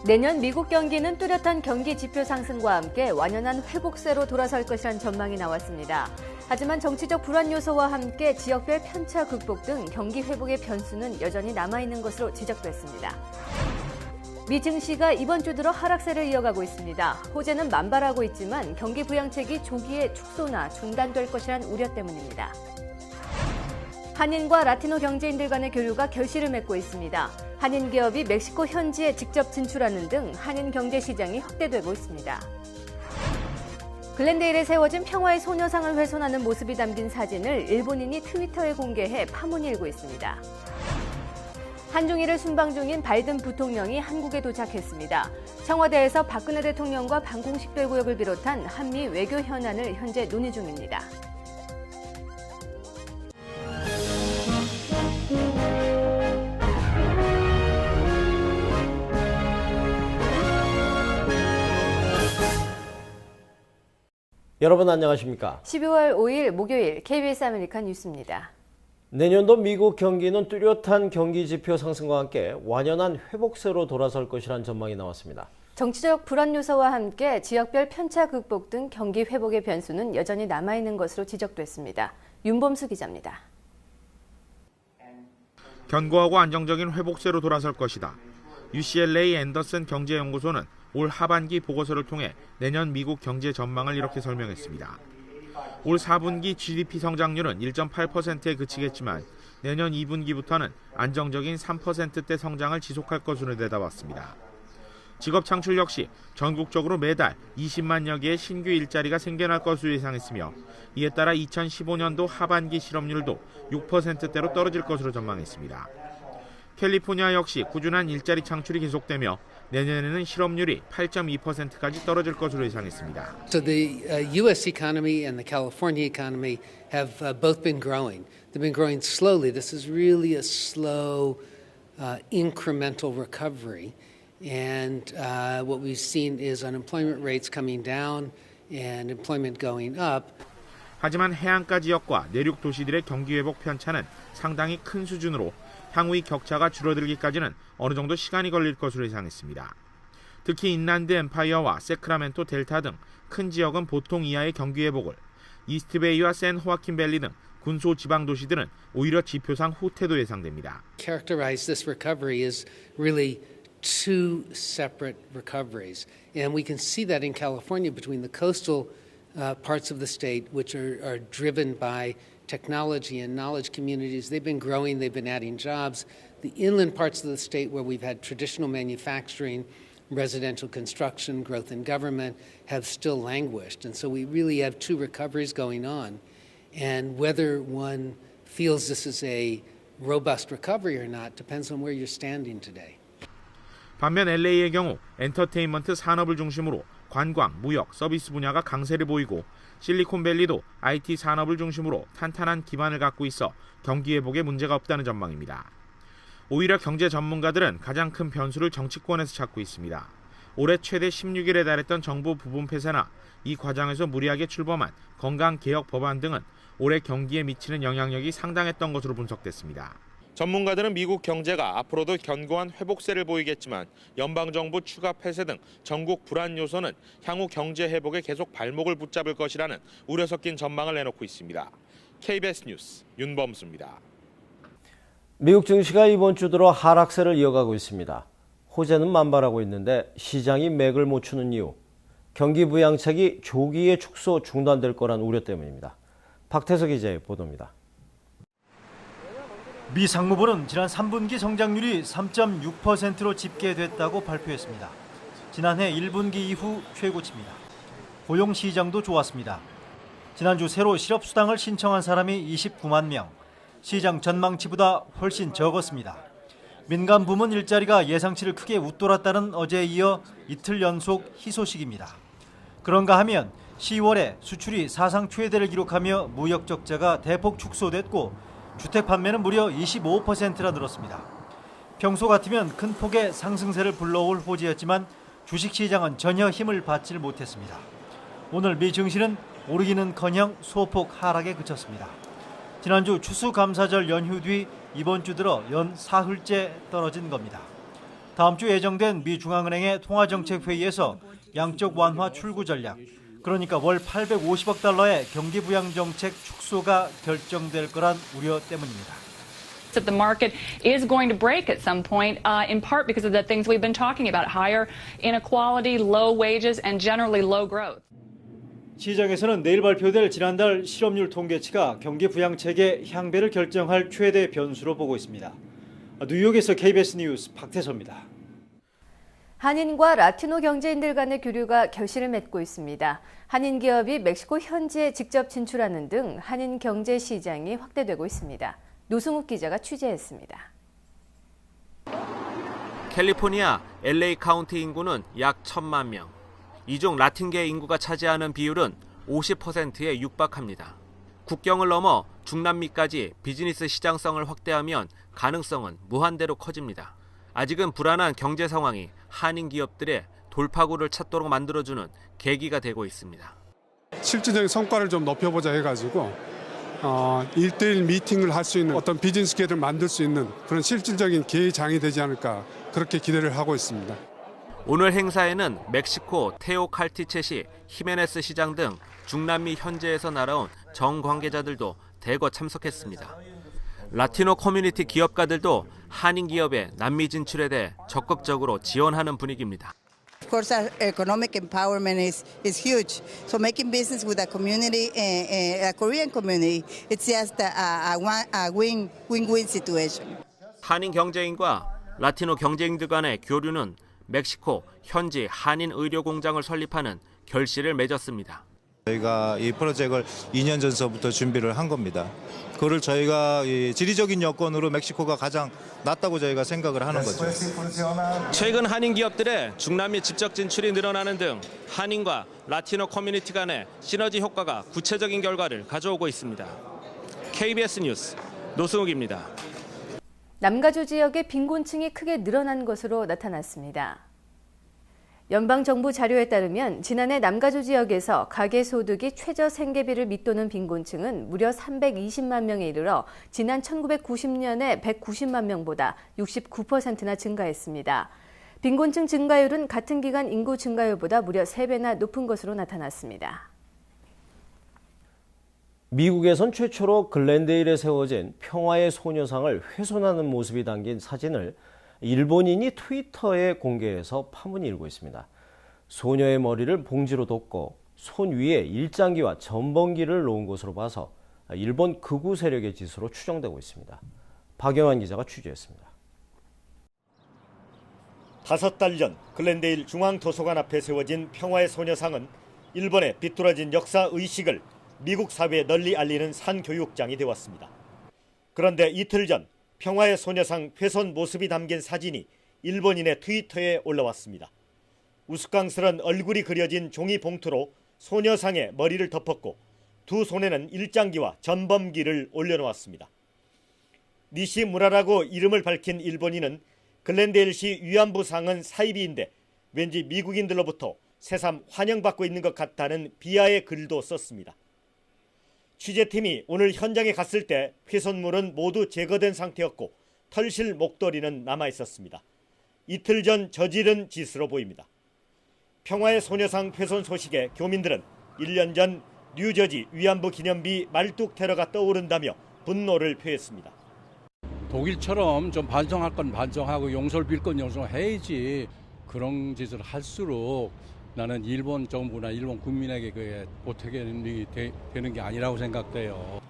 내년 미국 경기는 뚜렷한 경기 지표 상승과 함께 완연한 회복세로 돌아설 것이란 전망이 나왔습니다. 하지만 정치적 불안 요소와 함께 지역별 편차 극복 등 경기 회복의 변수는 여전히 남아있는 것으로 지적됐습니다. 미 증시가 이번 주 들어 하락세를 이어가고 있습니다. 호재는 만발하고 있지만 경기 부양책이 조기에 축소나 중단될 것이란 우려 때문입니다. 한인과 라티노 경제인들 간의 교류가 결실을 맺고 있습니다. 한인 기업이 멕시코 현지에 직접 진출하는 등 한인 경제 시장이 확대되고 있습니다. 글렌데일에 세워진 평화의 소녀상을 훼손하는 모습이 담긴 사진을 일본인이 트위터에 공개해 파문이 일고 있습니다. 한중일을 순방 중인 바이든 부통령이 한국에 도착했습니다. 청와대에서 박근혜 대통령과 방공식별 구역을 비롯한 한미 외교 현안을 현재 논의 중입니다. 여러분 안녕하십니까? 12월 5일 목요일 KBS 아메리칸 뉴스입니다. 내년도 미국 경기는 뚜렷한 경기 지표 상승과 함께 완연한 회복세로 돌아설 것이란 전망이 나왔습니다. 정치적 불안 요소와 함께 지역별 편차 극복 등 경기 회복의 변수는 여전히 남아있는 것으로 지적됐습니다. 윤범수 기자입니다. 견고하고 안정적인 회복세로 돌아설 것이다. UCLA 앤더슨 경제연구소는 올 하반기 보고서를 통해 내년 미국 경제 전망을 이렇게 설명했습니다. 올 4분기 GDP 성장률은 1.8%에 그치겠지만 내년 2분기부터는 안정적인 3%대 성장을 지속할 것으로 내다봤습니다. 직업 창출 역시 전국적으로 매달 20만여 개의 신규 일자리가 생겨날 것으로 예상했으며 이에 따라 2015년도 하반기 실업률도 6%대로 떨어질 것으로 전망했습니다. 캘리포니아 역시 꾸준한 일자리 창출이 계속되며 내년에는 실업률이 8.2%까지 떨어질 것으로 예상했습니다. So the U.S. economy and the California economy have both been growing. They've been growing slowly. This is really a slow, incremental recovery. And what we've seen is unemployment rates coming down and employment going up. 하지만 해안가 지역과 내륙 도시들의 경기 회복 편차는 상당히 큰 수준으로 향후 이 격차가 줄어들기까지는 어느 정도 시간이 걸릴 것으로 예상했습니다. 특히 인란드 엠파이어와 세크라멘토 델타 등 큰 지역은 보통 이하의 경기 회복을, 이스트베이와 샌 호아킨 밸리 등 군소 지방 도시들은 오히려 지표상 후퇴도 예상됩니다. Characterize this recovery as really two separate recoveries. And we can see that in California between the coastal parts of the state, which are driven by technology and knowledge communities. They've been growing, they've been adding jobs. The inland parts of the state where we've had traditional manufacturing, residential construction, growth in government have still languished. And so we really have two recoveries going on. And whether one feels this is a robust recovery or not depends on where you're standing today. 반면 LA의 경우 엔터테인먼트 산업을 중심으로 관광, 무역, 서비스 분야가 강세를 보이고 실리콘밸리도 IT 산업을 중심으로 탄탄한 기반을 갖고 있어 경기 회복에 문제가 없다는 전망입니다. 오히려 경제 전문가들은 가장 큰 변수를 정치권에서 찾고 있습니다. 올해 최대 16일에 달했던 정부 부분 폐쇄나 이 과정에서 무리하게 출범한 건강개혁 법안 등은 올해 경기에 미치는 영향력이 상당했던 것으로 분석됐습니다. 전문가들은 미국 경제가 앞으로도 견고한 회복세를 보이겠지만 연방정부 추가 폐쇄 등 전국 불안 요소는 향후 경제 회복에 계속 발목을 붙잡을 것이라는 우려 섞인 전망을 내놓고 있습니다. KBS 뉴스 윤범수입니다. 미국 증시가 이번 주 들어 하락세를 이어가고 있습니다. 호재는 만발하고 있는데 시장이 맥을 못 추는 이유, 경기 부양책이 조기에 축소 중단될 거란 우려 때문입니다. 박태석 기자의 보도입니다. 미 상무부는 지난 3분기 성장률이 3.6%로 집계됐다고 발표했습니다. 지난해 1분기 이후 최고치입니다. 고용 시장도 좋았습니다. 지난주 새로 실업수당을 신청한 사람이 29만 명, 시장 전망치보다 훨씬 적었습니다. 민간 부문 일자리가 예상치를 크게 웃돌았다는 어제에 이어 이틀 연속 희소식입니다. 그런가 하면 10월에 수출이 사상 최대를 기록하며 무역 적자가 대폭 축소됐고 주택 판매는 무려 25%나 늘었습니다. 평소 같으면 큰 폭의 상승세를 불러올 호재였지만 주식시장은 전혀 힘을 받지 못했습니다. 오늘 미 증시는 오르기는커녕 소폭 하락에 그쳤습니다. 지난주 추수감사절 연휴 뒤 이번 주 들어 연 사흘째 떨어진 겁니다. 다음 주 예정된 미 중앙은행의 통화정책회의에서 양적 완화 출구 전략, 그러니까 월 850억 달러의 경기 부양 정책 축소가 결정될 거란 우려 때문입니다. That the market is going to break at some point, in part because of the things we've been talking about: higher inequality, low wages, and generally low growth. 시장에서는 내일 발표될 지난달 실업률 통계치가 경기 부양책의 향배를 결정할 최대 변수로 보고 있습니다. 뉴욕에서 KBS 뉴스 박태서입니다. 한인과 라티노 경제인들 간의 교류가 결실을 맺고 있습니다. 한인 기업이 멕시코 현지에 직접 진출하는 등 한인 경제 시장이 확대되고 있습니다. 노승욱 기자가 취재했습니다. 캘리포니아 LA 카운티 인구는 약 1,000만 명. 이 중 라틴계 인구가 차지하는 비율은 50%에 육박합니다. 국경을 넘어 중남미까지 비즈니스 시장성을 확대하면 가능성은 무한대로 커집니다. 아직은 불안한 경제 상황이 한인 기업들의 돌파구를 찾도록 만들어주는 계기가 되고 있습니다. 실질적인 성과를 좀 높여보자 해가지고 1대1 미팅을 할 수 있는 어떤 비즈니스 기회를 만들 수 있는 그런 실질적인 기회장이 되지 않을까 그렇게 기대를 하고 있습니다. 오늘 행사에는 멕시코 테오칼티체시 히메네스 시장 등 중남미 현지에서 날아온 정관계자들도 대거 참석했습니다. 라티노 커뮤니티 기업가들도 한인 기업의 남미 진출에 대해 적극적으로 지원하는 분위기입니다. Of course, our economic empowerment is huge. So making business with a community, a Korean community, it's just a win-win situation. 한인 경제인과 라티노 경제인들 간의 교류는 멕시코 현지 한인 의료 공장을 설립하는 결실을 맺었습니다. 저희가 이 프로젝트를 2년 전서부터 준비를 한 겁니다. 그거를 저희가 지리적인 여건으로 멕시코가 가장 낫다고 저희가 생각을 하는 거죠. 최근 한인 기업들의 중남미 직접 진출이 늘어나는 등 한인과 라티노 커뮤니티 간의 시너지 효과가 구체적인 결과를 가져오고 있습니다. KBS 뉴스 노승욱입니다. 남가주 지역의 빈곤층이 크게 늘어난 것으로 나타났습니다. 연방정부 자료에 따르면 지난해 남가주 지역에서 가계소득이 최저 생계비를 밑도는 빈곤층은 무려 320만 명에 이르러 지난 1990년에 190만 명보다 69%나 증가했습니다. 빈곤층 증가율은 같은 기간 인구 증가율보다 무려 3배나 높은 것으로 나타났습니다. 미국에선 최초로 글렌데일에 세워진 평화의 소녀상을 훼손하는 모습이 담긴 사진을 일본인이 트위터에 공개해서 파문이 일고 있습니다. 소녀의 머리를 봉지로 덮고 손 위에 일장기와 전범기를 놓은 것으로 봐서 일본 극우 세력의 짓으로 추정되고 있습니다. 박영환 기자가 취재했습니다. 5달 전 글렌데일 중앙도서관 앞에 세워진 평화의 소녀상은 일본의 비뚤어진 역사 의식을 미국 사회에 널리 알리는 산교육장이 되었습니다. 그런데 이틀 전 평화의 소녀상 훼손 모습이 담긴 사진이 일본인의 트위터에 올라왔습니다. 우스꽝스런 얼굴이 그려진 종이 봉투로 소녀상의 머리를 덮었고 두 손에는 일장기와 전범기를 올려놓았습니다. 니시무라라고 이름을 밝힌 일본인은 글렌데일시 위안부상은 사이비인데 왠지 미국인들로부터 새삼 환영받고 있는 것 같다는 비하의 글도 썼습니다. 취재팀이 오늘 현장에 갔을 때 훼손물은 모두 제거된 상태였고 털실 목도리는 남아있었습니다. 이틀 전 저지른 짓으로 보입니다. 평화의 소녀상 훼손 소식에 교민들은 1년 전 뉴저지 위안부 기념비 말뚝 테러가 떠오른다며 분노를 표했습니다. 독일처럼 좀 반성할 건 반성하고 용서를 빌 건 용서해야지. 그런 짓을 할수록 나는 일본 정부나 일본 국민에게 그게 보탬이 되는 게 아니라고 생각돼요.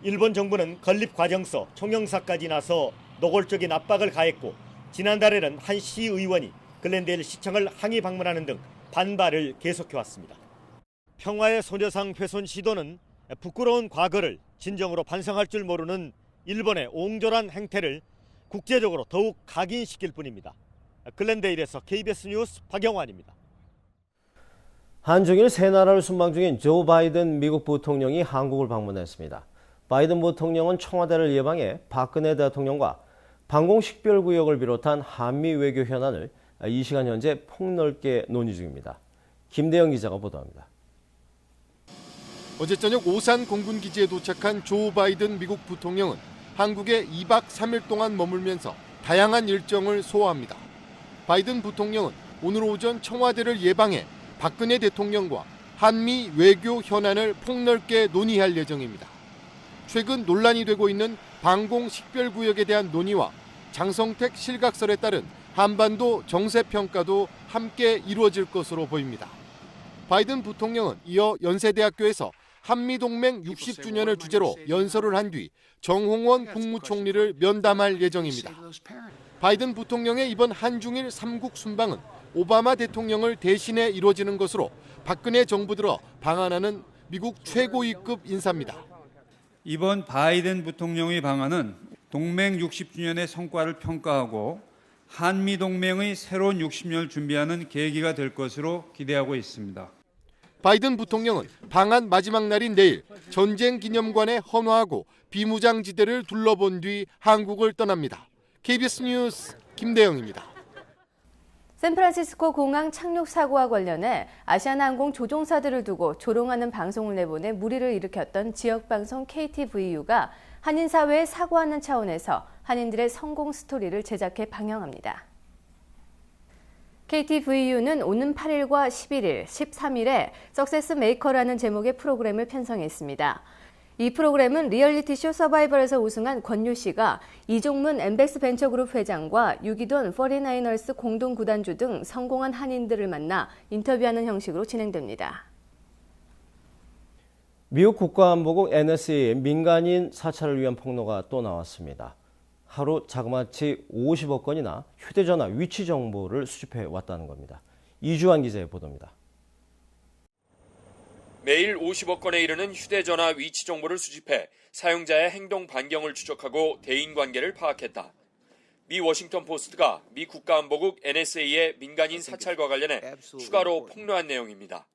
일본 정부는 건립과정서, 총영사까지 나서 노골적인 압박을 가했고 지난달에는 한 시의원이 글렌데일 시청을 항의 방문하는 등 반발을 계속해왔습니다. 평화의 소녀상 훼손 시도는 부끄러운 과거를 진정으로 반성할 줄 모르는 일본의 옹졸한 행태를 국제적으로 더욱 각인시킬 뿐입니다. 글렌데일에서 KBS 뉴스 박영환입니다. 한중일 세 나라를 순방 중인 조 바이든 미국 부통령이 한국을 방문했습니다. 바이든 부통령은 청와대를 예방해 박근혜 대통령과 방공식별구역을 비롯한 한미 외교 현안을 이 시간 현재 폭넓게 논의 중입니다. 김대영 기자가 보도합니다. 어제 저녁 오산 공군기지에 도착한 조 바이든 미국 부통령은 한국에 2박 3일 동안 머물면서 다양한 일정을 소화합니다. 바이든 부통령은 오늘 오전 청와대를 예방해 박근혜 대통령과 한미 외교 현안을 폭넓게 논의할 예정입니다. 최근 논란이 되고 있는 방공 식별구역에 대한 논의와 장성택 실각설에 따른 한반도 정세평가도 함께 이루어질 것으로 보입니다. 바이든 부통령은 이어 연세대학교에서 한미동맹 60주년을 주제로 연설을 한 뒤 정홍원 국무총리를 면담할 예정입니다. 바이든 부통령의 이번 한중일 3국 순방은 오바마 대통령을 대신해 이루어지는 것으로 박근혜 정부 들어 방한하는 미국 최고위급 인사입니다. 이번 바이든 부통령의 방한은 동맹 60주년의 성과를 평가하고 한미동맹의 새로운 60년을 준비하는 계기가 될 것으로 기대하고 있습니다. 바이든 부통령은 방한 마지막 날인 내일 전쟁기념관에 헌화하고 비무장지대를 둘러본 뒤 한국을 떠납니다. KBS 뉴스 김대영입니다. 샌프란시스코 공항 착륙 사고와 관련해 아시아나항공 조종사들을 두고 조롱하는 방송을 내보내 물의를 일으켰던 지역방송 KTVU가 한인사회에 사과하는 차원에서 한인들의 성공 스토리를 제작해 방영합니다. KTVU는 오는 8일과 11일, 13일에 석세스 메이커라는 제목의 프로그램을 편성했습니다. 이 프로그램은 리얼리티쇼 서바이벌에서 우승한 권유 씨가 이종문 엠벡스 벤처그룹 회장과 유기돈 49ers 공동 구단주 등 성공한 한인들을 만나 인터뷰하는 형식으로 진행됩니다. 미국 국가안보국 NSA의 민간인 사찰을 위한 폭로가 또 나왔습니다. 하루 자그마치 50억 건이나 휴대전화 위치 정보를 수집해 왔다는 겁니다. 이주환 기자의 보도입니다. 매일 50억 건에 이르는 휴대전화 위치 정보를 수집해 사용자의 행동 반경을 추적하고 대인관계를 파악했다. 미 워싱턴 포스트가 미 국가안보국 NSA의 민간인 사찰과 관련해 추가로 폭로한 내용입니다.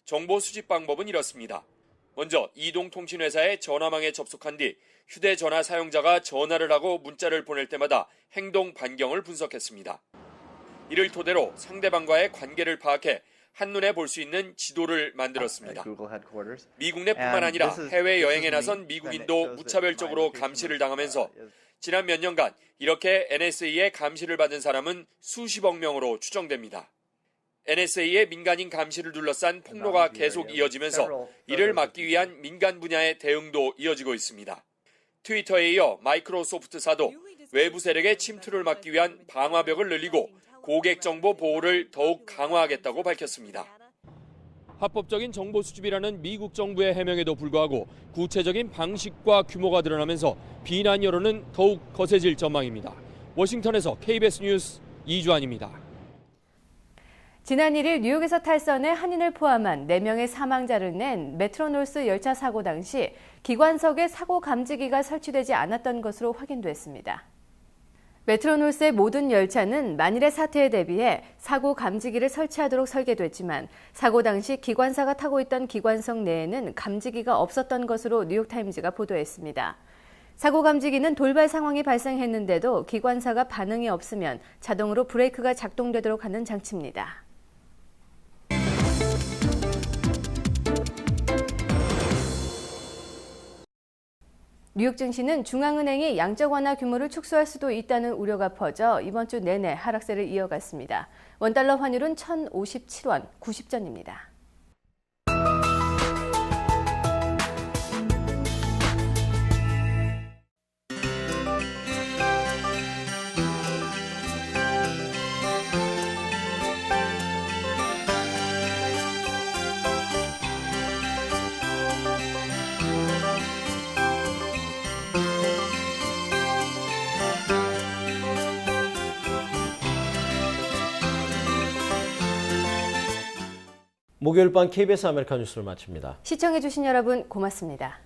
정보 수집 방법은 이렇습니다. 먼저 이동통신회사의 전화망에 접속한 뒤 휴대전화 사용자가 전화를 하고 문자를 보낼 때마다 행동 반경을 분석했습니다. 이를 토대로 상대방과의 관계를 파악해 한눈에 볼 수 있는 지도를 만들었습니다. 미국 내뿐만 아니라 해외여행에 나선 미국인도 무차별적으로 감시를 당하면서 지난 몇 년간 이렇게 NSA의 감시를 받은 사람은 수십억 명으로 추정됩니다. NSA의 민간인 감시를 둘러싼 폭로가 계속 이어지면서 이를 막기 위한 민간 분야의 대응도 이어지고 있습니다. 트위터에 이어 마이크로소프트사도 외부 세력의 침투를 막기 위한 방화벽을 늘리고 고객 정보 보호를 더욱 강화하겠다고 밝혔습니다. 합법적인 정보 수집이라는 미국 정부의 해명에도 불구하고 구체적인 방식과 규모가 드러나면서 비난 여론은 더욱 거세질 전망입니다. 워싱턴에서 KBS 뉴스 이주환입니다. 지난 1일 뉴욕에서 탈선해 한인을 포함한 4명의 사망자를 낸 메트로노스 열차 사고 당시 기관석에 사고 감지기가 설치되지 않았던 것으로 확인됐습니다. 메트로노스의 모든 열차는 만일의 사태에 대비해 사고 감지기를 설치하도록 설계됐지만 사고 당시 기관사가 타고 있던 기관석 내에는 감지기가 없었던 것으로 뉴욕타임즈가 보도했습니다. 사고 감지기는 돌발 상황이 발생했는데도 기관사가 반응이 없으면 자동으로 브레이크가 작동되도록 하는 장치입니다. 뉴욕 증시는 중앙은행이 양적 완화 규모를 축소할 수도 있다는 우려가 퍼져 이번 주 내내 하락세를 이어갔습니다. 원달러 환율은 1,057원 90전입니다. 목요일 밤 KBS 아메리카 뉴스를 마칩니다. 시청해주신 여러분 고맙습니다.